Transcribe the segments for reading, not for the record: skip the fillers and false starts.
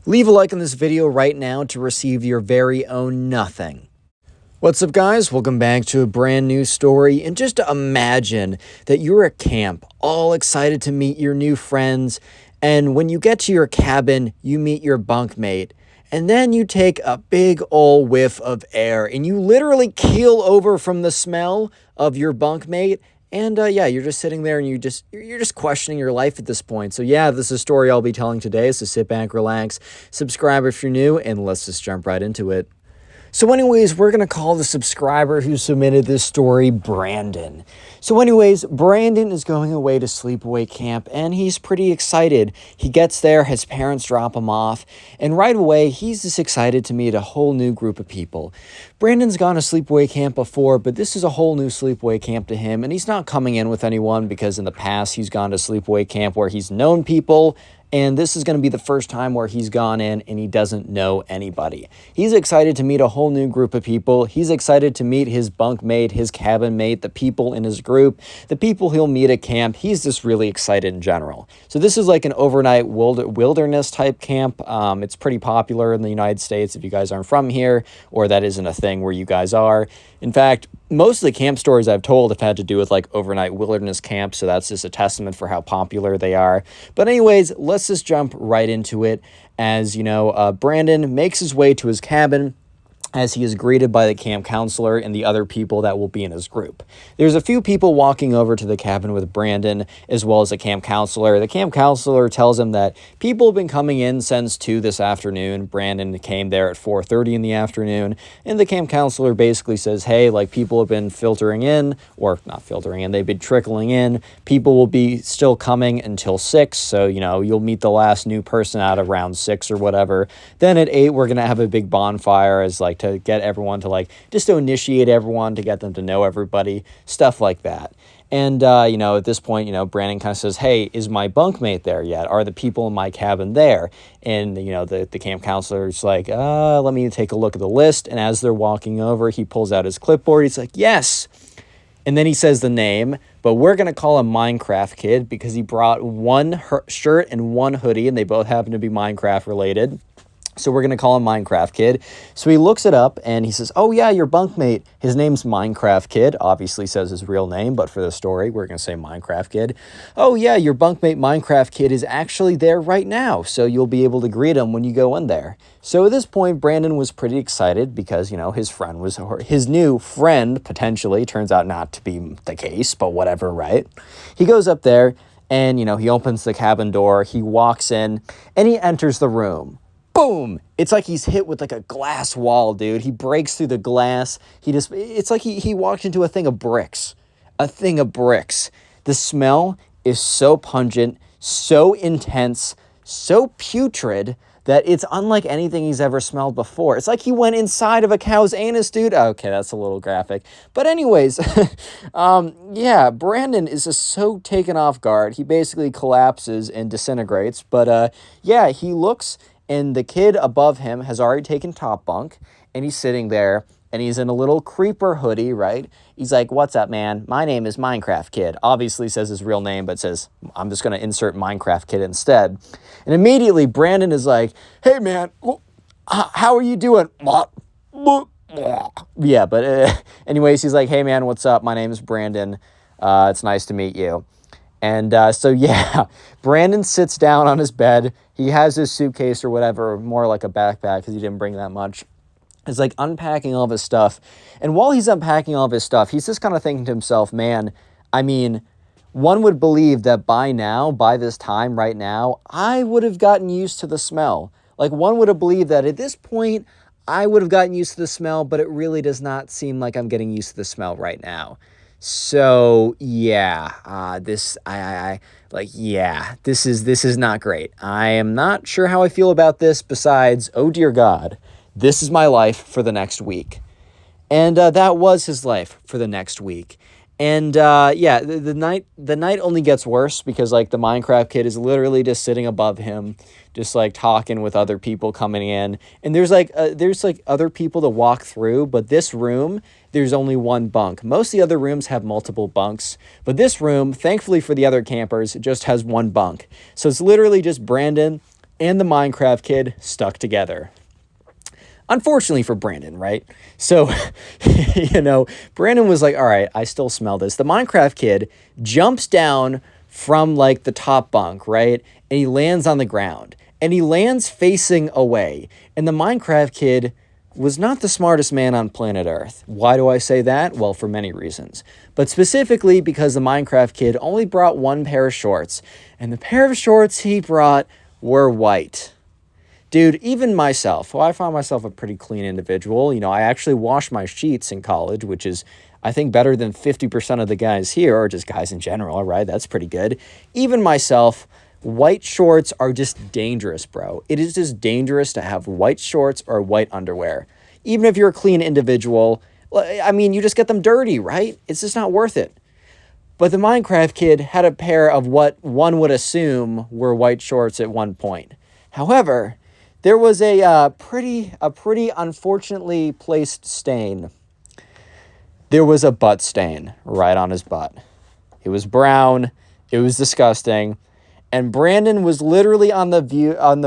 Leave a like on this video right now to receive your very own nothing. What's up, guys? Welcome back to a brand new story. And just imagine that you're at camp, all excited to meet your new friends. And when you get to your cabin, you meet your bunkmate. And then you take a big ol' whiff of air and you literally keel over from the smell of your bunkmate. And yeah, you're just sitting there and you're just questioning your life at this point. So yeah, this is a story I'll be telling today. So sit back, relax, subscribe if you're new, and let's just jump right into it. So anyways, we're going to call the subscriber who submitted this story Brandon. So anyways, Brandon is going away to sleepaway camp and he's pretty excited. He gets there, his parents drop him off, and right away he's just excited to meet a whole new group of people. Brandon's gone to sleepaway camp before, but this is a whole new sleepaway camp to him, and he's not coming in with anyone because in the past he's gone to sleepaway camp where he's known people. And this is going to be the first time where he's gone in and he doesn't know anybody. He's excited to meet a whole new group of people. He's excited to meet his bunkmate, his cabin mate, the people in his group, the people he'll meet at camp. He's just really excited in general. So this is like an overnight wilderness type camp. It's pretty popular in the United States if you guys aren't from here, or that isn't a thing where you guys are. In fact, most of the camp stories I've told have had to do with like overnight wilderness camps, so that's just a testament for how popular they are. But anyways, let's just jump right into it. As you know, Brandon makes his way to his cabin as he is greeted by the camp counselor and the other people that will be in his group. There's a few people walking over to the cabin with Brandon, as well as the camp counselor. The camp counselor tells him that people have been coming in since 2 this afternoon. Brandon came there at 4:30 in the afternoon, and the camp counselor basically says, hey, like, people have been filtering in, or not filtering in, they've been trickling in. People will be still coming until 6, so, you know, you'll meet the last new person out around 6 or whatever. Then at 8, we're going to have a big bonfire as, like, to get everyone to, like, just to initiate everyone, to get them to know everybody, stuff like that. And, you know, at this point, you know, Brandon kind of says, hey, is my bunkmate there yet? Are the people in my cabin there? And, you know, the camp counselor's like, let me take a look at the list. And as they're walking over, he pulls out his clipboard. He's like, yes. And then he says the name, but we're going to call him Minecraft Kid because he brought one shirt and one hoodie, and they both happen to be Minecraft related. So we're going to call him Minecraft Kid. So he looks it up and he says, oh yeah, your bunkmate, his name's Minecraft Kid. Obviously says his real name, but for the story, we're going to say Minecraft Kid. Oh yeah, your bunkmate Minecraft Kid is actually there right now. So you'll be able to greet him when you go in there. So at this point, Brandon was pretty excited because, you know, his friend was, or his new friend potentially, turns out not to be the case, but whatever, right? He goes up there and, you know, he opens the cabin door, he walks in and he enters the room. Boom! It's like he's hit with like a glass wall, dude. He breaks through the glass. It's like he walked into a thing of bricks. A thing of bricks. The smell is so pungent, so intense, so putrid that it's unlike anything he's ever smelled before. It's like he went inside of a cow's anus, dude. Okay, that's a little graphic. But anyways, yeah, Brandon is just so taken off guard. He basically collapses and disintegrates. But yeah, he looks, and the kid above him has already taken top bunk, and he's sitting there, and he's in a little creeper hoodie, right? He's like, what's up, man? My name is Minecraft Kid. Obviously says his real name, but says, I'm just going to insert Minecraft Kid instead. And immediately, Brandon is like, hey, man, how are you doing? Yeah, but anyways, he's like, hey, man, what's up? My name is Brandon. It's nice to meet you. And so, yeah, Brandon sits down on his bed. He has his suitcase or whatever, more like a backpack because he didn't bring that much. He's like unpacking all of his stuff. And while he's unpacking all of his stuff, he's just kind of thinking to himself, man, I mean, one would believe that by now, by this time right now, I would have gotten used to the smell. Like, one would have believed that at this point, I would have gotten used to the smell, but it really does not seem like I'm getting used to the smell right now. So yeah, this is not great. I am not sure how I feel about this besides, oh dear God, this is my life for the next week. And that was his life for the next week. And yeah, the night only gets worse because like the Minecraft Kid is literally just sitting above him, just like talking with other people coming in. And there's like other people to walk through, but this room, there's only one bunk. Most of the other rooms have multiple bunks, but this room, thankfully for the other campers, just has one bunk. So it's literally just Brandon, and the Minecraft kid stuck together. Unfortunately for Brandon, right? So, Brandon was like, all right, I still smell this. The Minecraft kid jumps down from like the top bunk, right? And he lands on the ground and he lands facing away. And the Minecraft kid was not the smartest man on planet Earth. Why do I say that? Well, for many reasons. But specifically because the Minecraft kid only brought one pair of shorts. And the pair of shorts he brought were white. Dude, even myself, well, I found myself a pretty clean individual. I actually washed my sheets in college, which is, I think, better than 50% of the guys here, or just guys in general, right? That's pretty good. Even myself, white shorts are just dangerous, bro. It is just dangerous to have white shorts or white underwear. Even if you're a clean individual, I mean, you just get them dirty, right? It's just not worth it. But the Minecraft kid had a pair of what one would assume were white shorts at one point. However, there was a pretty unfortunately placed stain. There was a butt stain right on his butt. It was brown. It was disgusting. And Brandon was literally on the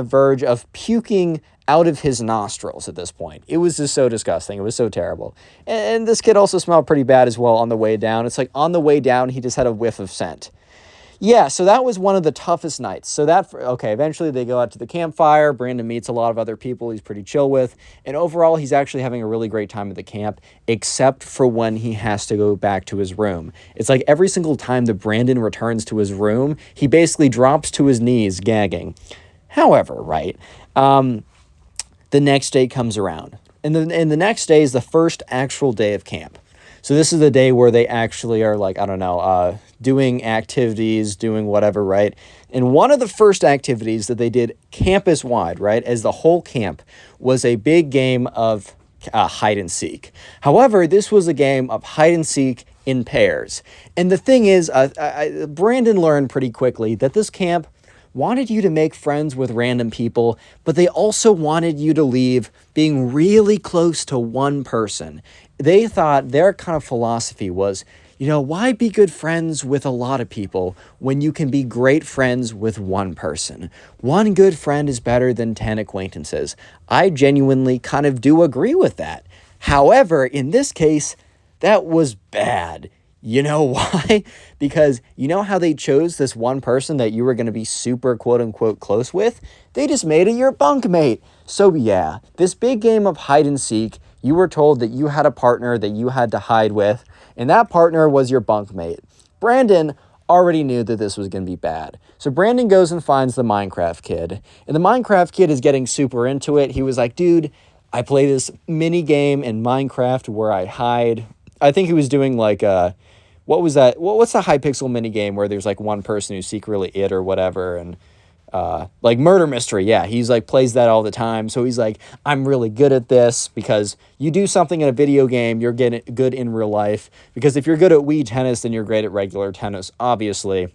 verge of puking out of his nostrils at this point. It was just so disgusting. It was so terrible. And this kid also smelled pretty bad as well on the way down. It's like on the way down, he just had a whiff of scent. Yeah, so that was one of the toughest nights. Eventually they go out to the campfire. Brandon meets a lot of other people he's pretty chill with. And overall, he's actually having a really great time at the camp, except for when he has to go back to his room. It's like every single time that Brandon returns to his room, he basically drops to his knees, gagging. However, right, the next day comes around. And the next day is the first actual day of camp. So this is the day where they actually are like, doing activities, doing whatever, right? And one of the first activities that they did campus-wide, right, as the whole camp, was a big game of hide and seek. However, this was a game of hide and seek in pairs. And the thing is, Brandon learned pretty quickly that this camp wanted you to make friends with random people, but they also wanted you to leave being really close to one person. They thought their kind of philosophy was, why be good friends with a lot of people when you can be great friends with one person? One good friend is better than 10 acquaintances. I genuinely kind of do agree with that. However, in this case, that was bad. You know why? Because you know how they chose this one person that you were going to be super quote unquote close with? They just made it your bunkmate. So yeah, this big game of hide and seek, you were told that you had a partner that you had to hide with, and that partner was your bunkmate. Brandon already knew that this was going to be bad. So Brandon goes and finds the Minecraft kid, and the Minecraft kid is getting super into it. He was like, dude, I play this mini game in Minecraft where I hide. I think he was doing like what was that? What's the Hypixel mini game where there's like one person who's secretly it or whatever, and like murder mystery. Yeah, he's like plays that all the time. So he's like, I'm really good at this because you do something in a video game, you're getting good in real life. Because if you're good at Wii tennis, then you're great at regular tennis, obviously.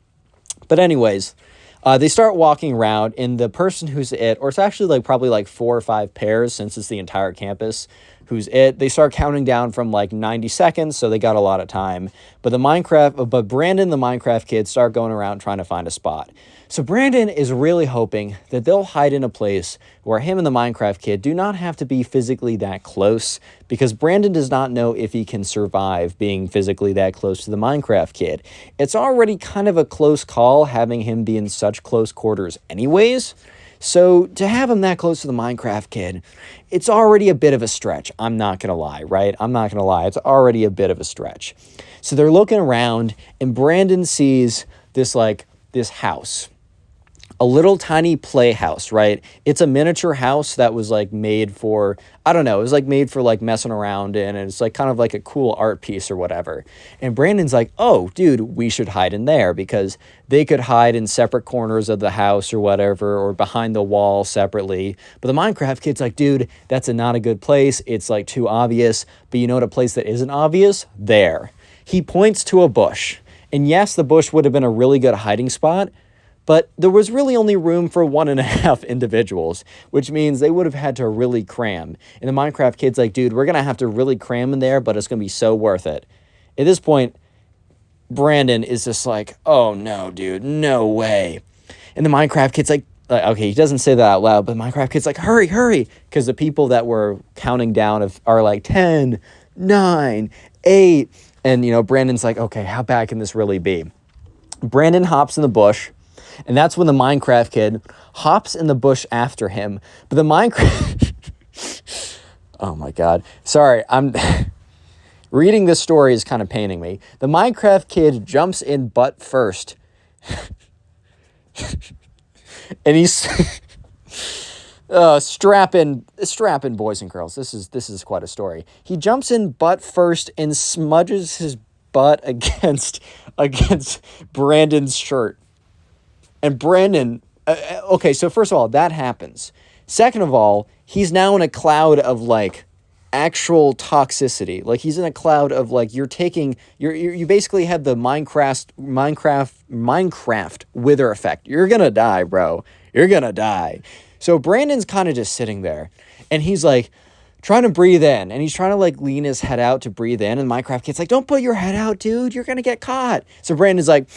But anyways, they start walking around, and the person who's it, or it's actually like probably like 4 or 5 pairs since it's the entire campus, who's it, they start counting down from like 90 seconds, so they got a lot of time. But Brandon, the Minecraft kid, start going around trying to find a spot. So Brandon is really hoping that they'll hide in a place where him and the Minecraft kid do not have to be physically that close, because Brandon does not know if he can survive being physically that close to the Minecraft kid. It's already kind of a close call having him be in such close quarters anyways. So to have him that close to the Minecraft kid, it's already a bit of a stretch. I'm not going to lie, right? I'm not going to lie. It's already a bit of a stretch. So they're looking around, and Brandon sees this house. A little tiny playhouse, right? It's a miniature house that was like made for, I don't know, it was like made for like messing around in, and it's like kind of like a cool art piece or whatever. And Brandon's like, oh, dude, we should hide in there, because they could hide in separate corners of the house or whatever, or behind the wall separately. But the Minecraft kid's like, dude, that's not a good place. It's like too obvious. But you know what a place that isn't obvious? There. He points to a bush. And yes, the bush would have been a really good hiding spot, but there was really only room for 1.5 individuals, which means they would have had to really cram. And the Minecraft kid's like, dude, we're going to have to really cram in there, but it's going to be so worth it. At this point, Brandon is just like, oh no, dude, no way. And the Minecraft kid's like, okay, he doesn't say that out loud, but Minecraft kid's like, hurry, hurry, because the people that were counting down are like 10, 9, 8, and, you know, Brandon's like, okay, how bad can this really be? Brandon hops in the bush, and that's when the Minecraft kid hops in the bush after him, but the Minecraft... Oh my God. Sorry, I'm... Reading this story is kind of paining me. The Minecraft kid jumps in butt first. And he's strapping boys and girls. This is quite a story. He jumps in butt first and smudges his butt against Brandon's shirt. And Brandon, okay, so first of all, that happens. Second of all, he's now in a cloud of like actual toxicity. Like he's in a cloud of like you basically have the Minecraft wither effect. You're gonna die, bro. You're gonna die. So Brandon's kind of just sitting there, and he's like trying to breathe in, and he's trying to like lean his head out to breathe in, and Minecraft kid's like, "Don't put your head out, dude. You're gonna get caught." So Brandon's like.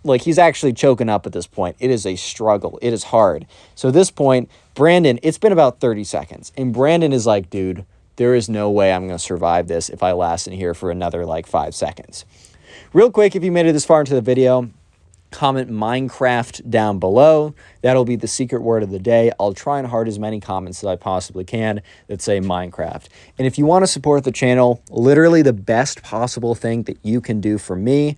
Like he's actually choking up at this point. It is a struggle. It is hard. So at this point, Brandon, it's been about 30 seconds. And Brandon is like, dude, there is no way I'm going to survive this if I last in here for another like 5 seconds. Real quick, if you made it this far into the video, comment Minecraft down below. That'll be the secret word of the day. I'll try and heart as many comments as I possibly can that say Minecraft. And if you want to support the channel, literally the best possible thing that you can do for me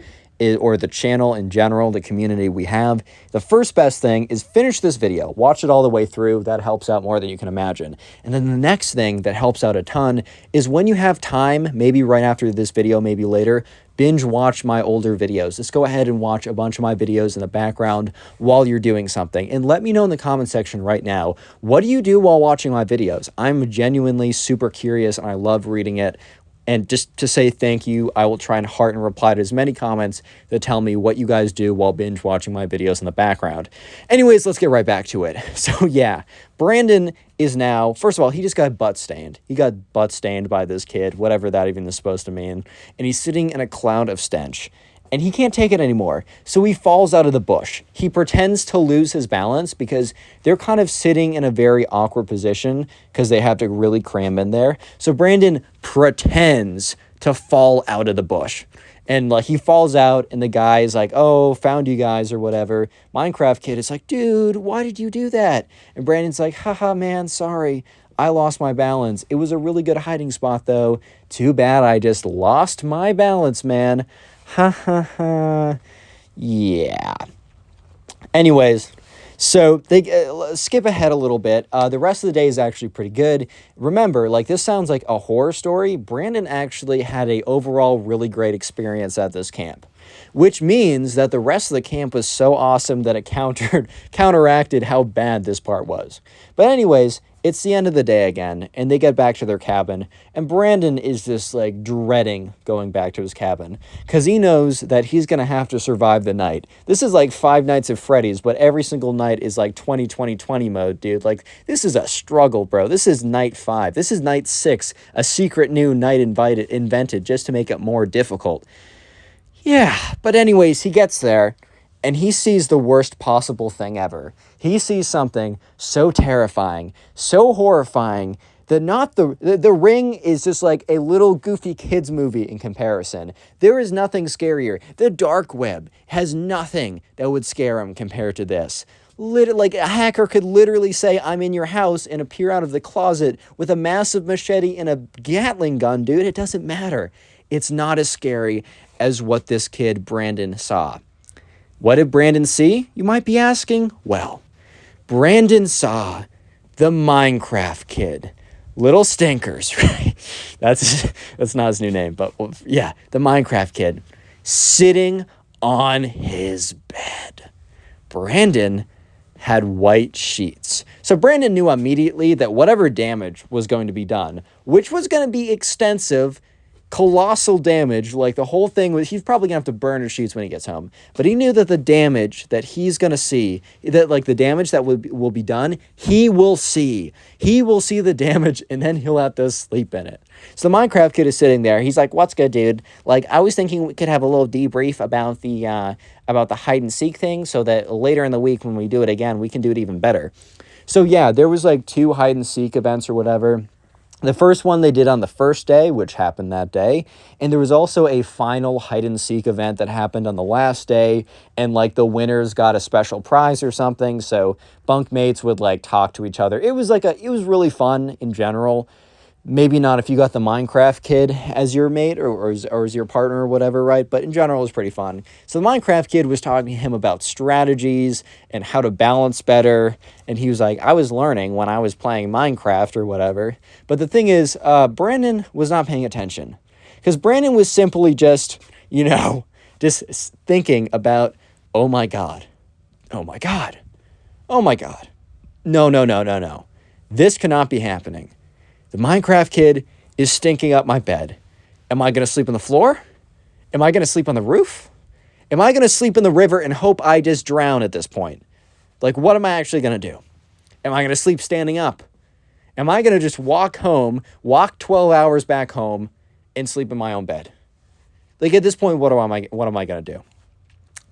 or the channel in general, the community we have, the first best thing is finish this video. Watch it all the way through. That helps out more than you can imagine. And then the next thing that helps out a ton is when you have time, maybe right after this video, maybe later, binge watch my older videos. Just go ahead and watch a bunch of my videos in the background while you're doing something. And let me know in the comment section right now, what do you do while watching my videos? I'm genuinely super curious and I love reading it. And just to say thank you, I will try and heart and reply to as many comments that tell me what you guys do while binge watching my videos in the background. Anyways, let's get right back to it. So yeah, Brandon is now, first of all, he just got butt stained. He got butt stained by this kid, whatever that even is supposed to mean. And he's sitting in a cloud of stench. And he can't take it anymore. So he falls out of the bush. He pretends to lose his balance because they're kind of sitting in a very awkward position because they have to really cram in there. So Brandon pretends to fall out of the bush. And like he falls out and the guy is like, oh, found you guys or whatever. Minecraft kid is like, dude, why did you do that? And Brandon's like, haha, man, sorry. I lost my balance. It was a really good hiding spot though. Too bad I just lost my balance, man. Ha ha ha. Yeah. Anyways, so they skip ahead a little bit. The rest of the day is actually pretty good. Remember, like this sounds like a horror story. Brandon actually had a overall really great experience at this camp, which means that the rest of the camp was so awesome that it counteracted how bad this part was. But anyways, it's the end of the day again, and they get back to their cabin, and Brandon is just, like, dreading going back to his cabin, because he knows that he's going to have to survive the night. This is like Five Nights at Freddy's, but every single night is, like, 20-20-20 mode, dude. Like, this is a struggle, bro. This is night 5. This is night 6, a secret new night invented just to make it more difficult. Yeah, but anyways, he gets there, and he sees the worst possible thing ever. He sees something so terrifying, so horrifying, that the ring is just like a little goofy kids movie in comparison. There is nothing scarier. The dark web has nothing that would scare him compared to this. Like a hacker could literally say, I'm in your house, and appear out of the closet with a massive machete and a Gatling gun, dude. It doesn't matter. It's not as scary as what this kid, Brandon, saw. What did Brandon see? You might be asking. Well, Brandon saw the Minecraft kid. Little Stinkers, right? That's not his new name, but yeah, the Minecraft kid sitting on his bed. Brandon had white sheets. So Brandon knew immediately that whatever damage was going to be done, which was going to be extensive, colossal damage. Like, the whole thing was, he's probably gonna have to burn his sheets when he gets home. But he knew that the damage that he's gonna see, that like the damage that will be done, he will see. He will see the damage, and then he'll have to sleep in it. So the Minecraft kid is sitting there. He's like, "What's good, dude? Like, I was thinking we could have a little debrief about the hide and seek thing, so that later in the week when we do it again, we can do it even better." So yeah, there was like 2 hide and seek events or whatever. The first one they did on the first day, which happened that day. And there was also a final hide and seek event that happened on the last day. And like the winners got a special prize or something. So bunkmates would like talk to each other. It was really fun in general. Maybe not if you got the Minecraft kid as your mate or as your partner or whatever, right? But in general, it was pretty fun. So the Minecraft kid was talking to him about strategies and how to balance better. And he was like, I was learning when I was playing Minecraft or whatever. But the thing is, Brandon was not paying attention. Because Brandon was simply just thinking about, oh my God, oh my God, oh my God. No. This cannot be happening. The Minecraft kid is stinking up my bed. Am I going to sleep on the floor? Am I going to sleep on the roof? Am I going to sleep in the river and hope I just drown at this point? Like, what am I actually going to do? Am I going to sleep standing up? Am I going to just walk 12 hours back home, and sleep in my own bed? Like, at this point, what am I going to do?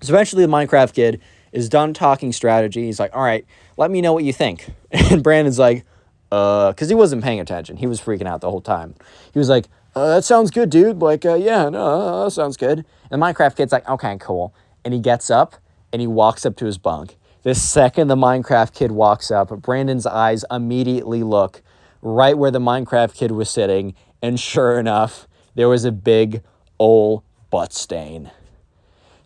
So eventually the Minecraft kid is done talking strategy. He's like, all right, let me know what you think. And Brandon's like, because he wasn't paying attention. He was freaking out the whole time. He was like, that sounds good, dude. Like, yeah, no, that sounds good. And the Minecraft kid's like, okay, cool. And he gets up, and he walks up to his bunk. The second the Minecraft kid walks up, Brandon's eyes immediately look right where the Minecraft kid was sitting. And sure enough, there was a big old butt stain.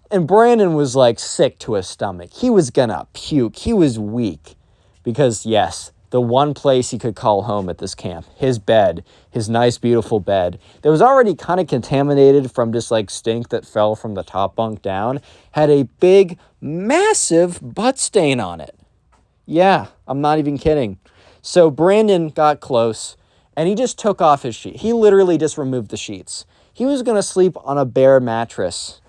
And Brandon was like sick to his stomach. He was gonna puke. He was weak. Because yes, the one place he could call home at this camp, his bed, his nice, beautiful bed, that was already kind of contaminated from just like stink that fell from the top bunk down, had a big, massive butt stain on it. Yeah, I'm not even kidding. So Brandon got close, and he just took off his sheet. He literally just removed the sheets. He was going to sleep on a bare mattress.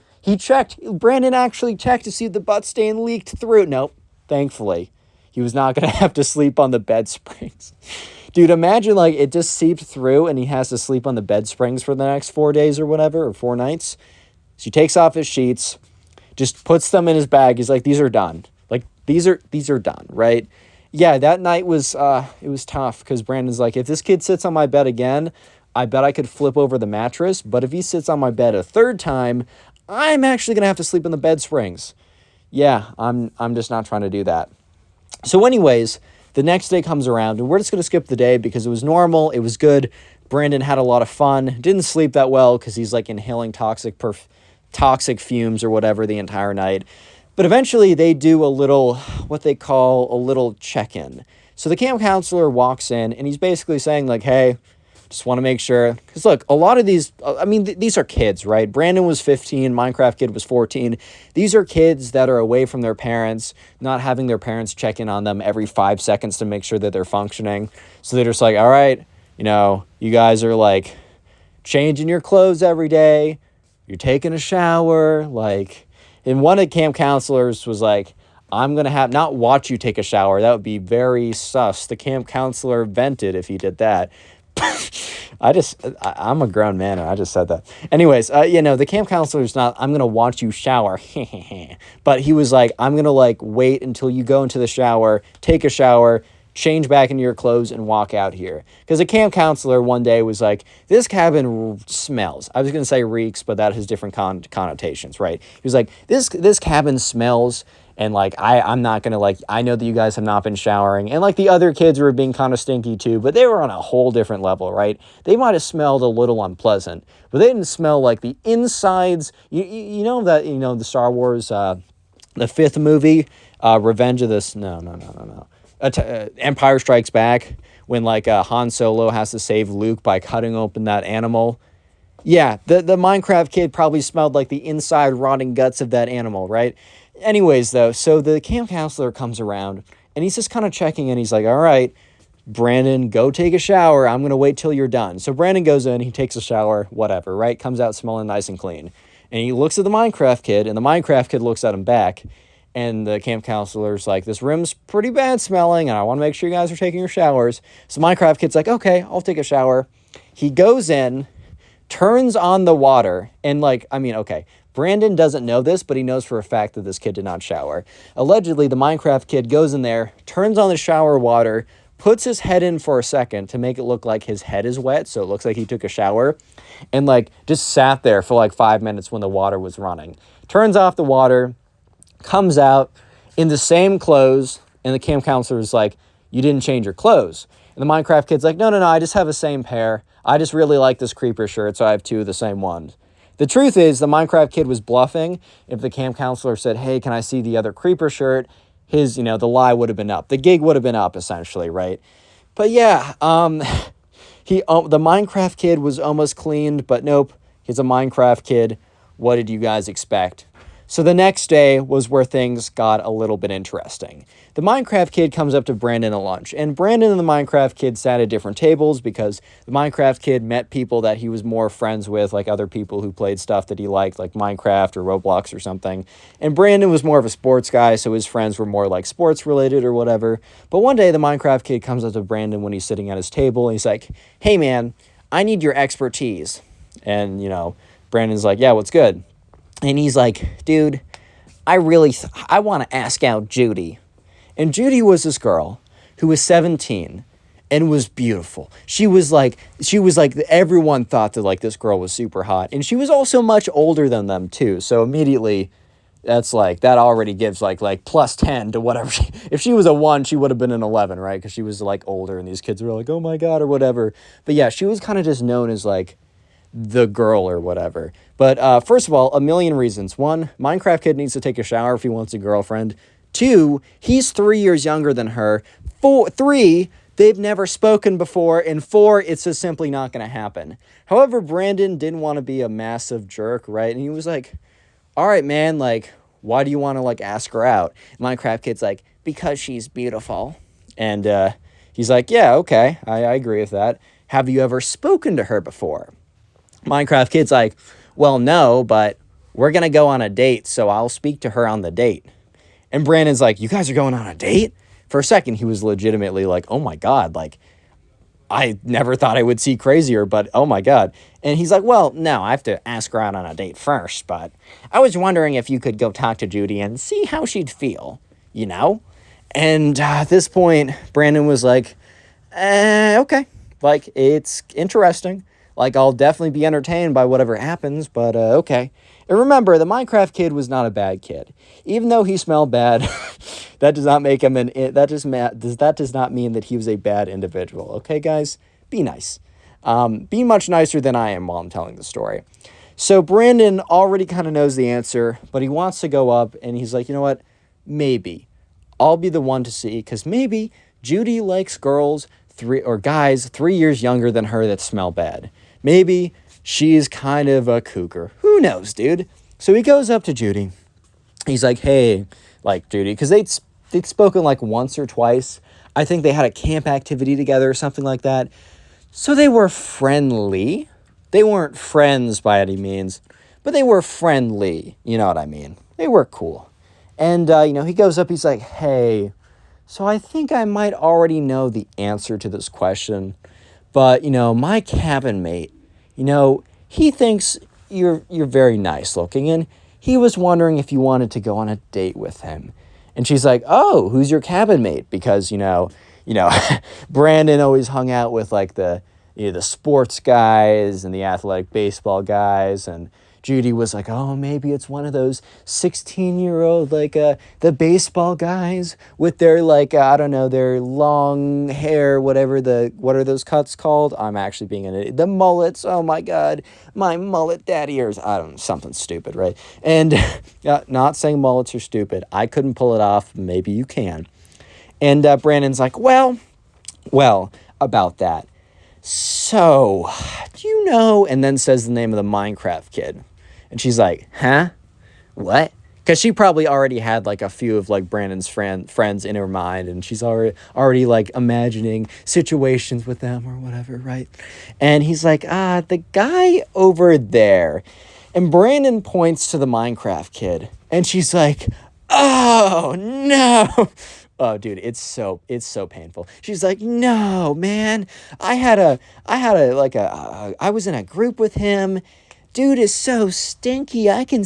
Brandon actually checked to see if the butt stain leaked through. Nope, thankfully. He was not going to have to sleep on the bed springs. Dude, imagine like it just seeped through and he has to sleep on the bed springs for the next 4 days or whatever, or 4 nights. So he takes off his sheets, just puts them in his bag. He's like, these are done. Like, these are done, right? Yeah, that night was, it was tough because Brandon's like, if this kid sits on my bed again, I bet I could flip over the mattress. But if he sits on my bed a third time, I'm actually going to have to sleep in the bed springs. Yeah, I'm just not trying to do that. So anyways, the next day comes around, and we're just going to skip the day because it was normal. It was good. Brandon had a lot of fun. Didn't sleep that well because he's like inhaling toxic fumes or whatever the entire night. But eventually they do what they call a little check-in. So the camp counselor walks in, and he's basically saying like, hey, just want to make sure. Because look, a lot of these, these are kids, right? Brandon was 15, Minecraft kid was 14. These are kids that are away from their parents, not having their parents check in on them every 5 seconds to make sure that they're functioning. So they're just like, all right, you guys are like changing your clothes every day. You're taking a shower. Like, and one of the camp counselors was like, I'm going to not watch you take a shower. That would be very sus. The camp counselor vented if he did that. I'm a grown man and I just said that. Anyways, the camp counselor's not, I'm going to watch you shower. But he was like, I'm going to like wait until you go into the shower, take a shower, change back into your clothes and walk out here. Because the camp counselor one day was like, this cabin smells. I was going to say reeks, but that has different connotations, right? He was like, this cabin smells. And like, I'm not going to like, I know that you guys have not been showering. And like the other kids were being kind of stinky too, but they were on a whole different level, right? They might have smelled a little unpleasant, but they didn't smell like the insides. The Star Wars, the 5th movie, Revenge of the... No. Empire Strikes Back, when like Han Solo has to save Luke by cutting open that animal. Yeah, the Minecraft kid probably smelled like the inside rotting guts of that animal, right? Anyways, though, so the camp counselor comes around, and he's just kind of checking in. He's like, all right, Brandon, go take a shower. I'm going to wait till you're done. So Brandon goes in, he takes a shower, whatever, right? Comes out smelling nice and clean. And he looks at the Minecraft kid, and the Minecraft kid looks at him back. And the camp counselor's like, this room's pretty bad smelling, and I want to make sure you guys are taking your showers. So Minecraft kid's like, okay, I'll take a shower. He goes in, turns on the water, and okay, Brandon doesn't know this, but he knows for a fact that this kid did not shower. Allegedly, the Minecraft kid goes in there, turns on the shower water, puts his head in for a second to make it look like his head is wet, so it looks like he took a shower, and just sat there for 5 minutes when the water was running. Turns off the water, comes out in the same clothes, and the camp counselor is like, you didn't change your clothes. And the Minecraft kid's like, no, I just have the same pair. I just really like this creeper shirt, so I have two of the same ones. The truth is, the Minecraft kid was bluffing. If the camp counselor said, hey, can I see the other creeper shirt? The lie would have been up. The gig would have been up, essentially, right? But yeah, the Minecraft kid was almost cleaned, but nope, he's a Minecraft kid. What did you guys expect? So the next day was where things got a little bit interesting. The Minecraft kid comes up to Brandon at lunch, and Brandon and the Minecraft kid sat at different tables because the Minecraft kid met people that he was more friends with, like other people who played stuff that he liked, like Minecraft or Roblox or something. And Brandon was more of a sports guy, so his friends were more like sports related or whatever. But one day the Minecraft kid comes up to Brandon when he's sitting at his table, and he's like, hey man, I need your expertise. And, Brandon's like, yeah, what's good? And he's like, dude, I want to ask out Judy. And Judy was this girl who was 17 and was beautiful. She was like, everyone thought that this girl was super hot. And she was also much older than them too. So immediately that already gives plus 10 to whatever. If she was a 1, she would have been an 11, right? Because she was older and these kids were like, oh my God, or whatever. But yeah, she was kind of just known as the girl or whatever. But first of all, a million reasons. 1, Minecraft kid needs to take a shower if he wants a girlfriend. 2, he's 3 years younger than her. 3, they've never spoken before. And 4, it's just simply not going to happen. However, Brandon didn't want to be a massive jerk, right? And he was like, all right, man, why do you want to ask her out? Minecraft kid's like, because she's beautiful. And he's like, yeah, okay, I agree with that. Have you ever spoken to her before? Minecraft kid's like, well, no, but we're going to go on a date, so I'll speak to her on the date. And Brandon's like, you guys are going on a date? For a second, he was legitimately like, oh my God, I never thought I would see crazier, but oh my God. And he's like, well, no, I have to ask her out on a date first, but I was wondering if you could go talk to Judy and see how she'd feel, And at this point, Brandon was like, okay, it's interesting. I'll definitely be entertained by whatever happens, but okay. And remember, the Minecraft kid was not a bad kid. Even though he smelled bad, that does not make him that does not mean that he was a bad individual. Okay, guys? Be nice. Be much nicer than I am while I'm telling the story. So Brandon already kind of knows the answer, but he wants to go up, and he's like, you know what? Maybe. I'll be the one to see, because maybe Judy likes guys 3 years younger than her that smell bad. Maybe she's kind of a cougar. Who knows, dude? So he goes up to Judy. He's like, hey, Judy, because they'd spoken once or twice. I think they had a camp activity together or something like that. So they were friendly. They weren't friends by any means, but they were friendly. You know what I mean? They were cool. And, he goes up, he's like, hey, so I think I might already know the answer to this question, but, my cabin mate, he thinks you're very nice looking, and he was wondering if you wanted to go on a date with him. And she's like, oh, who's your cabin mate? Because, Brandon always hung out with the sports guys and the athletic baseball guys, and Judy was like, oh, maybe it's one of those 16-year-old, the baseball guys with their, I don't know, their long hair, what are those cuts called? I'm actually being an idiot. The mullets, oh my God, my mullet daddy ears. I don't know, something stupid, right? And not saying mullets are stupid. I couldn't pull it off. Maybe you can. And Brandon's like, well, about that. So, do you know, and then says the name of the Minecraft kid. And she's like, huh? What? Because she probably already had like a few of like Brandon's friends in her mind, and she's already like imagining situations with them or whatever, right? And he's like, the guy over there. And Brandon points to the Minecraft kid, and she's like, oh no. Oh, dude, it's so painful. She's like, no, man, I was in a group with him. Dude is so stinky. I can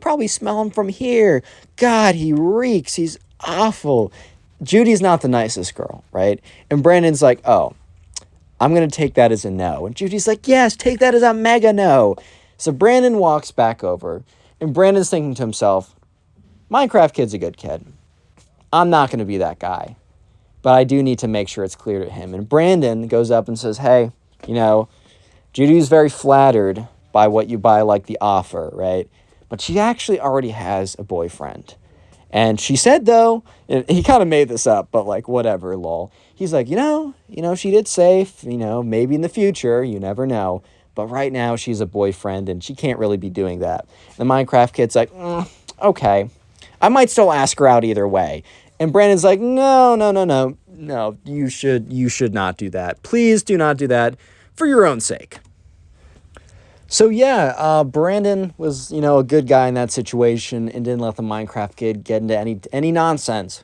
probably smell him from here. God, he reeks. He's awful. Judy's not the nicest girl, right? And Brandon's like, oh, I'm going to take that as a no. And Judy's like, yes, take that as a mega no. So Brandon walks back over, and Brandon's thinking to himself, Minecraft kid's a good kid. I'm not going to be that guy. But I do need to make sure it's clear to him. And Brandon goes up and says, hey, Judy's very flattered by like the offer, right? But she actually already has a boyfriend. And she said, though, he kind of made this up, but like, whatever, lol. He's like, she did say, maybe in the future, you never know. But right now she's a boyfriend and she can't really be doing that. The Minecraft kid's like, okay, I might still ask her out either way. And Brandon's like, no, you should not do that. Please do not do that for your own sake. So yeah, Brandon was, a good guy in that situation and didn't let the Minecraft kid get into any nonsense.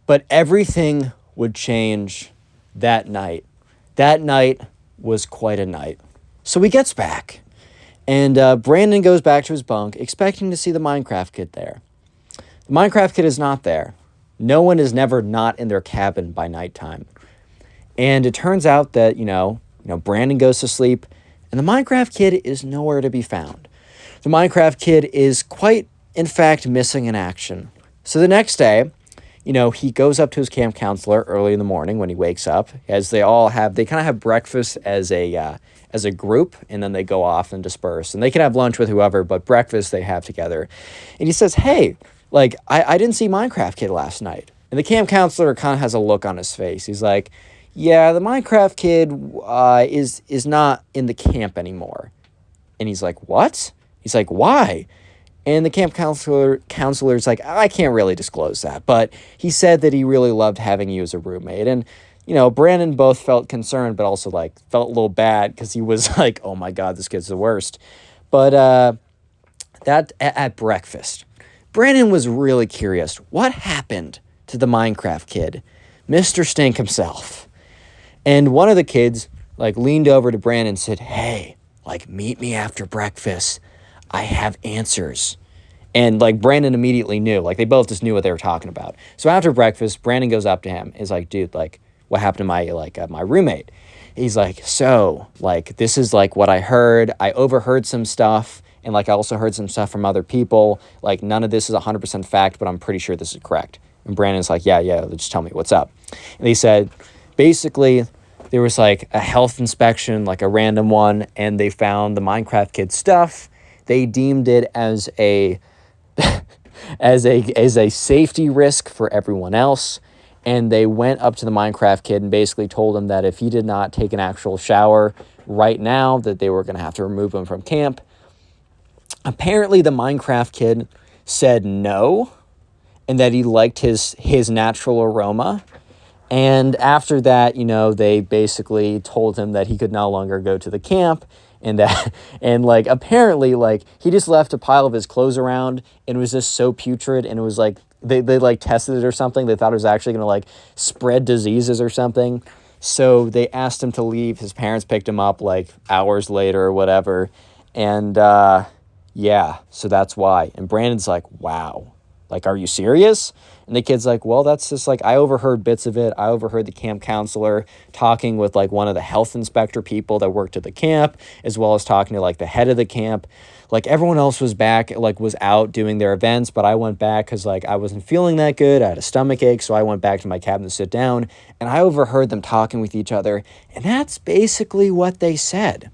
But everything would change that night. That night was quite a night. So he gets back, and Brandon goes back to his bunk, expecting to see the Minecraft kid there. The Minecraft kid is not there. No one is never not in their cabin by nighttime. And it turns out that, Brandon goes to sleep, and the Minecraft kid is nowhere to be found. The Minecraft kid is quite, in fact, missing in action. So the next day, he goes up to his camp counselor early in the morning when he wakes up, as they kind of have breakfast as a group, and then they go off and disperse. And they can have lunch with whoever, but breakfast they have together. And he says, hey, I didn't see Minecraft kid last night. And the camp counselor kind of has a look on his face. He's like, yeah, the Minecraft kid is not in the camp anymore. And he's like, what? He's like, why? And the camp counselor's like, I can't really disclose that, but he said that he really loved having you as a roommate. And, Brandon both felt concerned, but also felt a little bad because he was like, oh my God, this kid's the worst. But that at breakfast, Brandon was really curious. What happened to the Minecraft kid, Mr. Stink himself? And one of the kids leaned over to Brandon and said, hey, meet me after breakfast. I have answers. And Brandon immediately knew, they both just knew what they were talking about. So after breakfast, Brandon goes up to him, is like, dude, what happened to my roommate? He's like, so this is what I heard. I overheard some stuff. And I also heard some stuff from other people. None of this is 100% fact, but I'm pretty sure this is correct. And Brandon's like, yeah, just tell me what's up. And he said, basically, there was a health inspection, a random one, and they found the Minecraft kid stuff. They deemed it as a as a safety risk for everyone else. And they went up to the Minecraft kid and basically told him that if he did not take an actual shower right now, that they were going to have to remove him from camp. Apparently, the Minecraft kid said no, and that he liked his natural aroma. And after that, they basically told him that he could no longer go to the camp, and apparently, he just left a pile of his clothes around, and it was just so putrid, and it was they tested it or something. They thought it was actually going to spread diseases or something. So they asked him to leave. His parents picked him up hours later or whatever. And yeah, so that's why. And Brandon's like, wow, are you serious? And the kid's like, well, that's just I overheard bits of it. I overheard the camp counselor talking with one of the health inspector people that worked at the camp, as well as talking to the head of the camp. Everyone else was back, was out doing their events, but I went back because I wasn't feeling that good. I had a stomach ache, so I went back to my cabin to sit down, and I overheard them talking with each other, and that's basically what they said.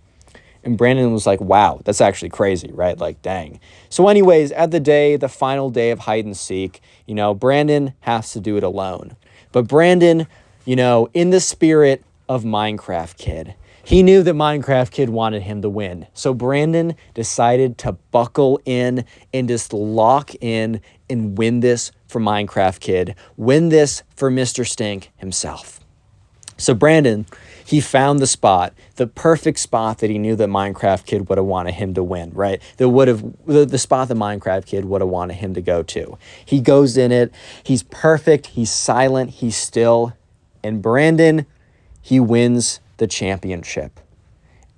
And Brandon was like, wow, that's actually crazy, right? Dang. So anyways, at the final day of hide and seek, Brandon has to do it alone. But Brandon, in the spirit of Minecraft kid, He knew that Minecraft Kid wanted him to win. So Brandon decided to buckle in and just lock in and win this for Minecraft Kid. Win this for Mr. Stink himself. So Brandon, he found the spot, the perfect spot that he knew that Minecraft Kid would have wanted him to win, right? The spot that Minecraft Kid would have wanted him to go to. He goes in it. He's perfect. He's silent. He's still. And Brandon, he wins the championship.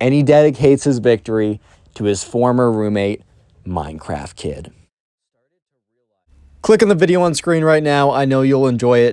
And he dedicates his victory to his former roommate, Minecraft Kid. Click on the video on screen right now. I know you'll enjoy it.